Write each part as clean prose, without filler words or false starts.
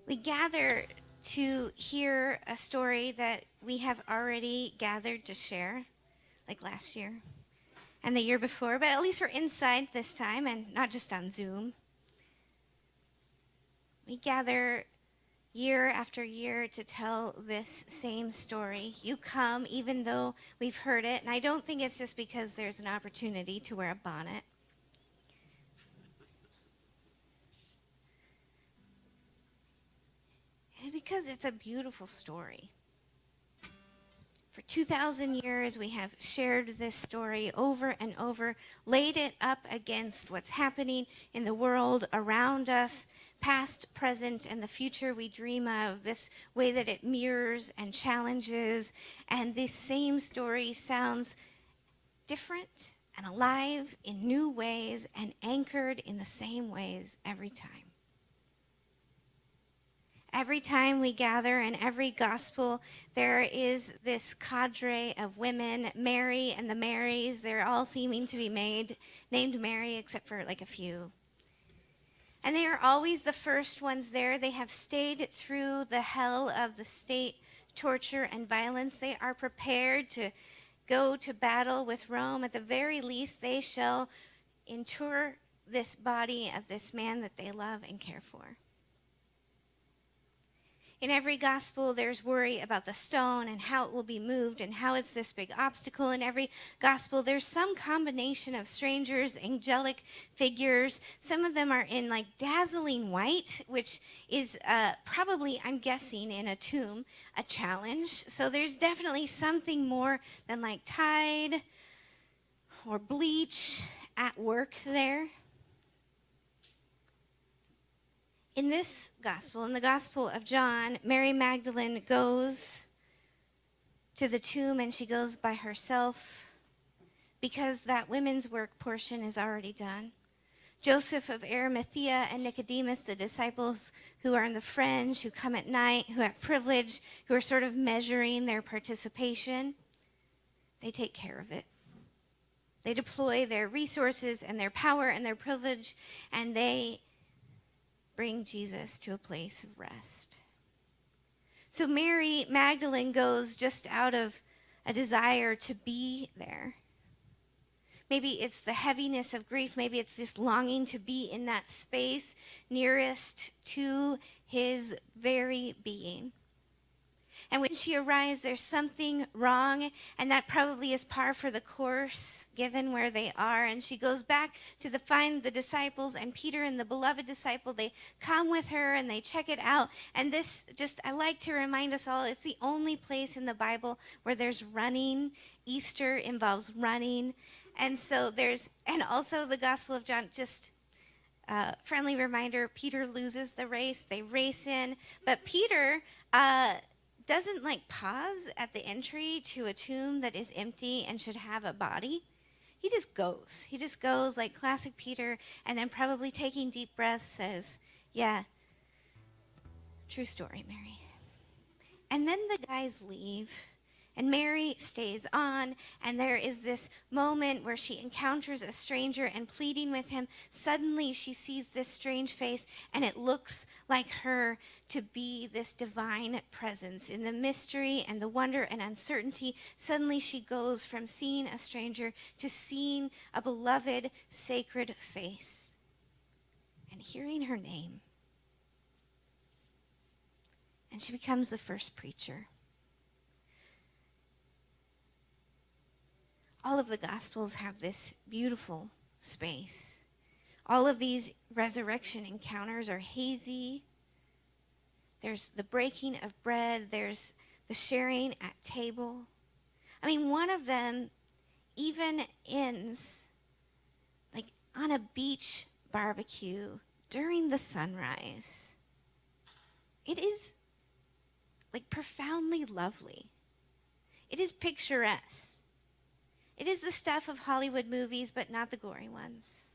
We gather to hear a story that we have already gathered to share, like last year and the year before, but at least we're inside this time and not just on Zoom. We gather year after year to tell this same story. You come even though we've heard it, and I don't think it's just because there's an opportunity to wear a bonnet. It's because it's a beautiful story. For 2,000 years, we have shared this story over and over, laid it up against what's happening in the world around us, past, present, and the future we dream of, this way that it mirrors and challenges. And this same story sounds different and alive in new ways and anchored in the same ways every time. Every time we gather in every gospel, there is this cadre of women, Mary and the Marys. They're all seeming to be named Mary, except for like a few. And they are always the first ones there. They have stayed through the hell of the state torture and violence. They are prepared to go to battle with Rome. At the very least, they shall inter this body of this man that they love and care for. In every gospel, there's worry about the stone and how it will be moved and how it's this big obstacle. In every gospel, there's some combination of strangers, angelic figures. Some of them are in like dazzling white, which is probably, I'm guessing, in a tomb, a challenge. So there's definitely something more than like Tide or bleach at work there. In this gospel, in the Gospel of John, Mary Magdalene goes to the tomb and she goes by herself because that women's work portion is already done. Joseph of Arimathea and Nicodemus, the disciples who are in the fringe, who come at night, who have privilege, who are sort of measuring their participation, they take care of it. They deploy their resources and their power and their privilege, and they bring Jesus to a place of rest. So Mary Magdalene goes just out of a desire to be there. Maybe it's the heaviness of grief. Maybe it's just longing to be in that space nearest to his very being. And when she arrives, there's something wrong, and that probably is par for the course, given where they are. And she goes back to find the disciples, and Peter and the beloved disciple, they come with her, and they check it out. And this I like to remind us all, it's the only place in the Bible where there's running. Easter involves running. And so and also the Gospel of John, just friendly reminder, Peter loses the race. They race in, but Peter doesn't like pause at the entry to a tomb that is empty and should have a body. He just goes. He just goes like classic Peter, and then probably taking deep breaths says, yeah, true story, Mary. And then the guys leave, and Mary stays on, and there is this moment where she encounters a stranger and pleading with him. Suddenly she sees this strange face, and it looks like her to be this divine presence. In the mystery and the wonder and uncertainty, suddenly she goes from seeing a stranger to seeing a beloved, sacred face and hearing her name. And she becomes the first preacher. All of the Gospels have this beautiful space. All of these resurrection encounters are hazy. There's the breaking of bread. There's the sharing at table. I mean, one of them even ends like on a beach barbecue during the sunrise. It is like profoundly lovely. It is picturesque. It is the stuff of Hollywood movies, but not the gory ones.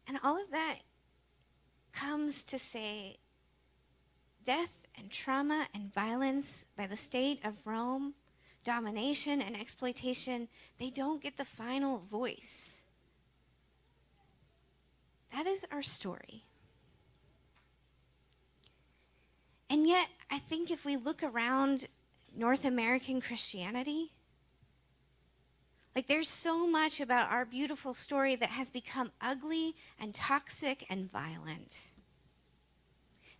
And all of that comes to say death and trauma and violence by the state of Rome, domination and exploitation, they don't get the final voice. That is our story. And yet, I think if we look around North American Christianity, like there's so much about our beautiful story that has become ugly and toxic and violent.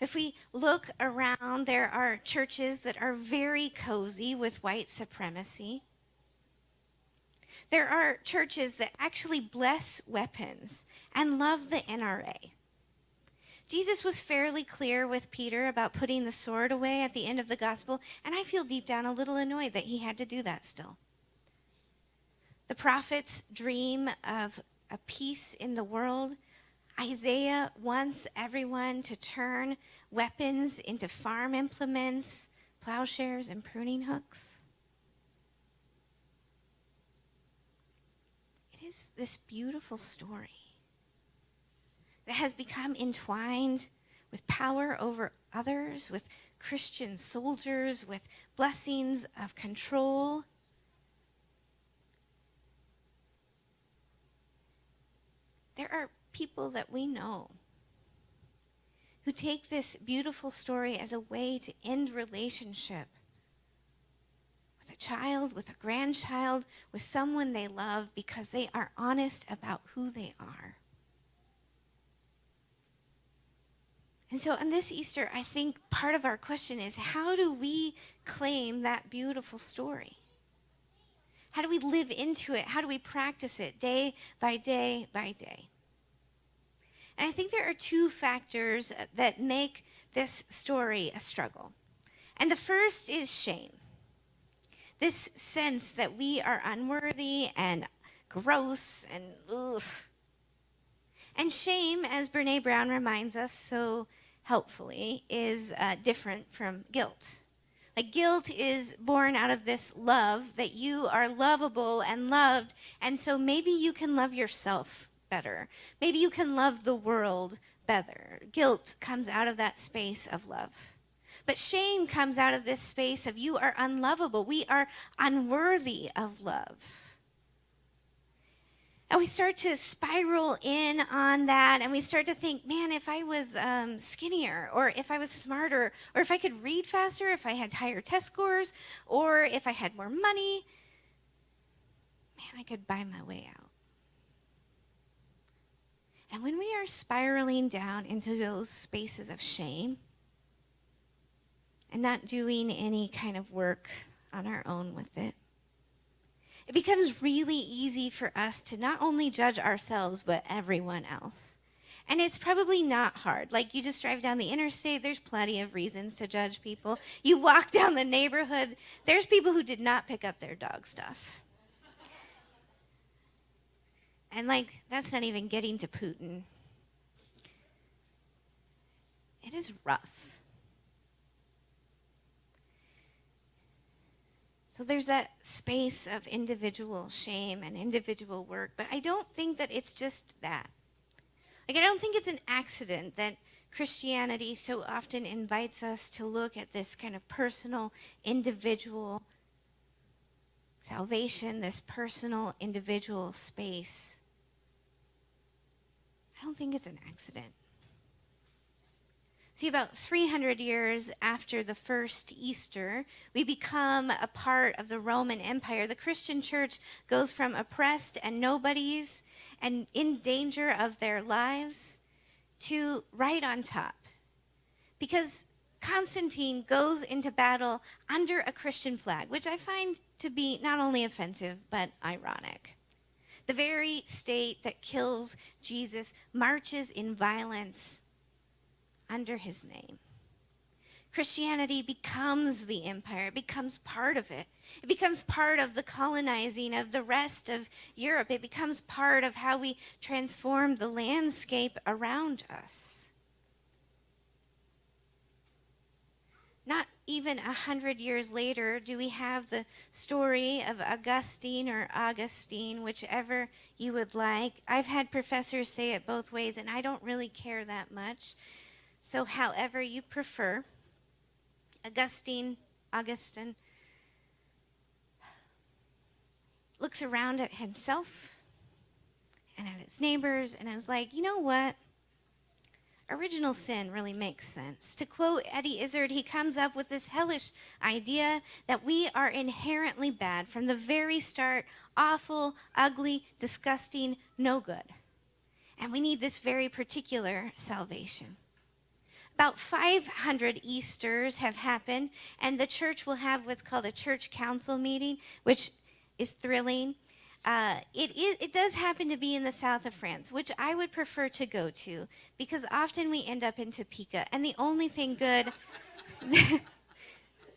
If we look around, there are churches that are very cozy with white supremacy. There are churches that actually bless weapons and love the NRA. Jesus was fairly clear with Peter about putting the sword away at the end of the gospel, and I feel deep down a little annoyed that he had to do that still. The prophets dream of a peace in the world. Isaiah wants everyone to turn weapons into farm implements, plowshares, and pruning hooks. It is this beautiful story that has become entwined with power over others, with Christian soldiers, with blessings of control. There are people that we know who take this beautiful story as a way to end relationship with a child, with a grandchild, with someone they love because they are honest about who they are. And so on this Easter, I think part of our question is, how do we claim that beautiful story? How do we live into it? How do we practice it day by day by day? And I think there are two factors that make this story a struggle. And the first is shame. This sense that we are unworthy and gross and ugh. And shame, as Brene Brown reminds us so helpfully, is different from guilt. Like guilt is born out of this love that you are lovable and loved, and so maybe you can love yourself better. Maybe you can love the world better. Guilt comes out of that space of love. But shame comes out of this space of you are unlovable. We are unworthy of love. And we start to spiral in on that, and we start to think, man, if I was skinnier, or if I was smarter, or if I could read faster, if I had higher test scores, or if I had more money, man, I could buy my way out. And when we are spiraling down into those spaces of shame and not doing any kind of work on our own with it, it becomes really easy for us to not only judge ourselves, but everyone else. And it's probably not hard. Like, you just drive down the interstate, there's plenty of reasons to judge people. You walk down the neighborhood, there's people who did not pick up their dog stuff. And, like, that's not even getting to Putin. It is rough. So there's that space of individual shame and individual work, but I don't think that it's just that. Like, I don't think it's an accident that Christianity so often invites us to look at this kind of personal, individual salvation, this personal, individual space. I don't think it's an accident. See, about 300 years after the first Easter, we become a part of the Roman Empire. The Christian church goes from oppressed and nobodies and in danger of their lives to right on top. Because Constantine goes into battle under a Christian flag, which I find to be not only offensive, but ironic. The very state that kills Jesus marches in violence under his name. Christianity becomes the empire. It becomes part of it. It becomes part of the colonizing of the rest of Europe. It becomes part of how we transform the landscape around us. Not even 100 years later do we have the story of Augustine or Augustine, whichever you would like. I've had professors say it both ways, and I don't really care that much. So however you prefer, Augustine looks around at himself and at his neighbors and is like, you know what? Original sin really makes sense. To quote Eddie Izzard, he comes up with this hellish idea that we are inherently bad from the very start, awful, ugly, disgusting, no good. And we need this very particular salvation. About 500 Easters have happened, and the church will have what's called a church council meeting, which is thrilling. It does happen to be in the south of France, which I would prefer to go to, because often we end up in Topeka, and the only thing good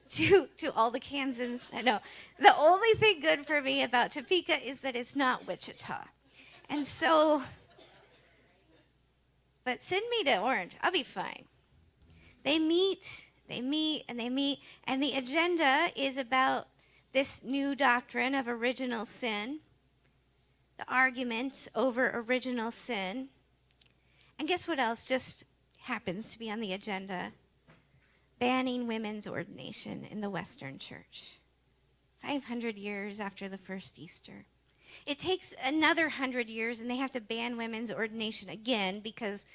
to all the Kansans, I know, the only thing good for me about Topeka is that it's not Wichita. And so, but send me to Orange, I'll be fine. They meet, and the agenda is about this new doctrine of original sin, the arguments over original sin. And guess what else just happens to be on the agenda? Banning women's ordination in the Western Church. 500 years after the first Easter. It takes another 100 years, and they have to ban women's ordination again because,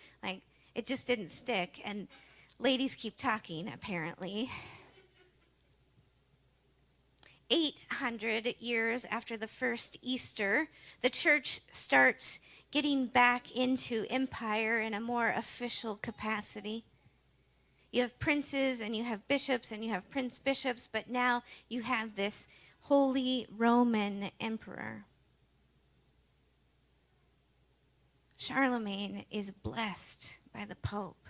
it just didn't stick. And ladies keep talking, apparently. 800 years after the first Easter, the church starts getting back into empire in a more official capacity. You have princes and you have bishops and you have prince bishops, but now you have this Holy Roman Emperor. Charlemagne is blessed by the Pope.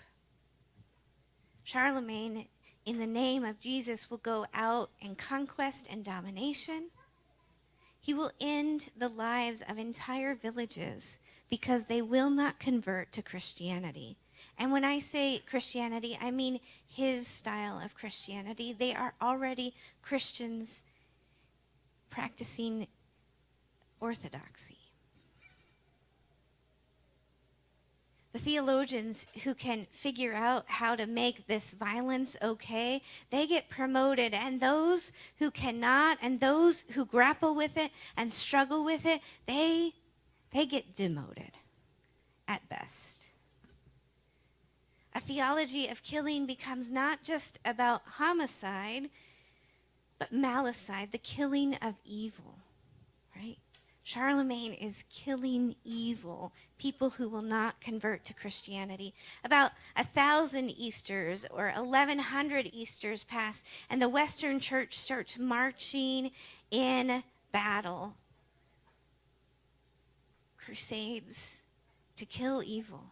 Charlemagne, in the name of Jesus, will go out in conquest and domination. He will end the lives of entire villages because they will not convert to Christianity. And when I say Christianity, I mean his style of Christianity. They are already Christians practicing orthodoxy. The theologians who can figure out how to make this violence okay, they get promoted. And those who cannot, and those who grapple with it and struggle with it, they get demoted at best. A theology of killing becomes not just about homicide, but malicide, the killing of evil, right? Charlemagne is killing evil, people who will not convert to Christianity. About 1,000 Easters or 1,100 Easters pass, and the Western Church starts marching in battle. Crusades to kill evil.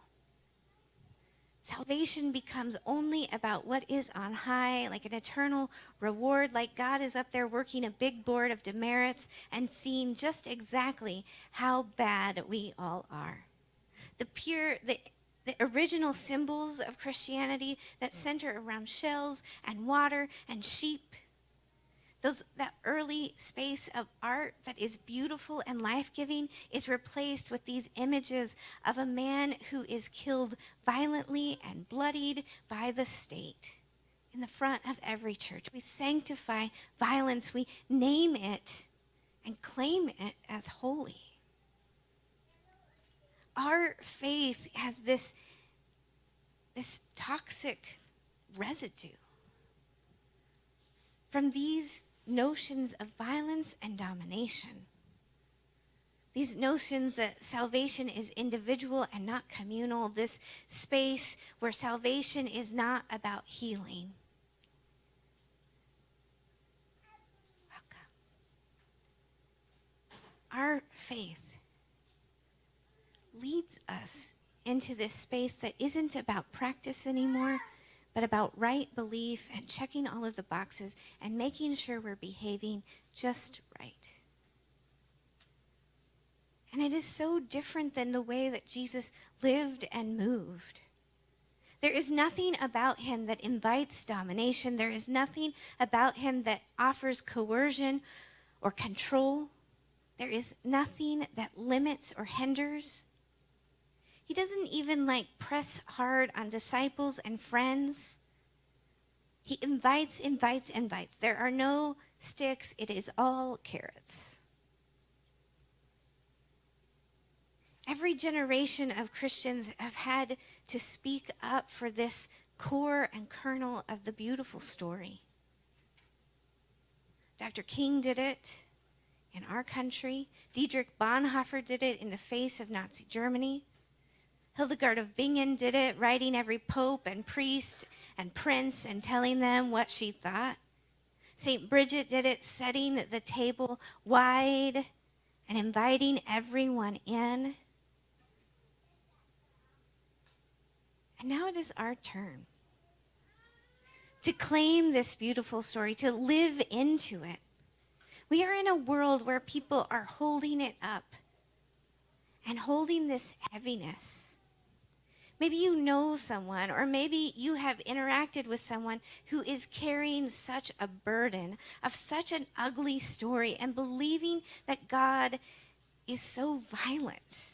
Salvation becomes only about what is on high, like an eternal reward, like God is up there working a big board of demerits and seeing just exactly how bad we all are. The original symbols of Christianity that center around shells and water and sheep, that early space of art that is beautiful and life-giving is replaced with these images of a man who is killed violently and bloodied by the state in the front of every church. We sanctify violence. We name it and claim it as holy. Our faith has this toxic residue from these notions of violence and domination. These notions that salvation is individual and not communal, this space where salvation is not about healing. Welcome. Our faith leads us into this space that isn't about practice anymore, but about right belief and checking all of the boxes and making sure we're behaving just right. And it is so different than the way that Jesus lived and moved. There is nothing about him that invites domination. There is nothing about him that offers coercion or control. There is nothing that limits or hinders. He doesn't even press hard on disciples and friends. He invites. There are no sticks. It is all carrots. Every generation of Christians have had to speak up for this core and kernel of the beautiful story. Dr. King did it in our country. Dietrich Bonhoeffer did it in the face of Nazi Germany. Hildegard of Bingen did it, writing every pope and priest and prince and telling them what she thought. St. Bridget did it, setting the table wide and inviting everyone in. And now it is our turn to claim this beautiful story, to live into it. We are in a world where people are holding it up and holding this heaviness. Maybe you know someone, or maybe you have interacted with someone who is carrying such a burden of such an ugly story and believing that God is so violent.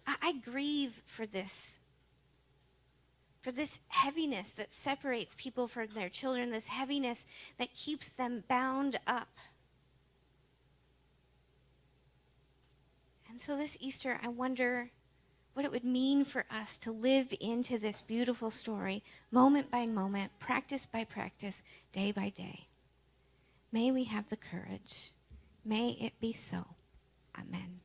I grieve for this heaviness that separates people from their children, this heaviness that keeps them bound up. And so this Easter, I wonder what it would mean for us to live into this beautiful story, moment by moment, practice by practice, day by day. May we have the courage. May it be so. Amen.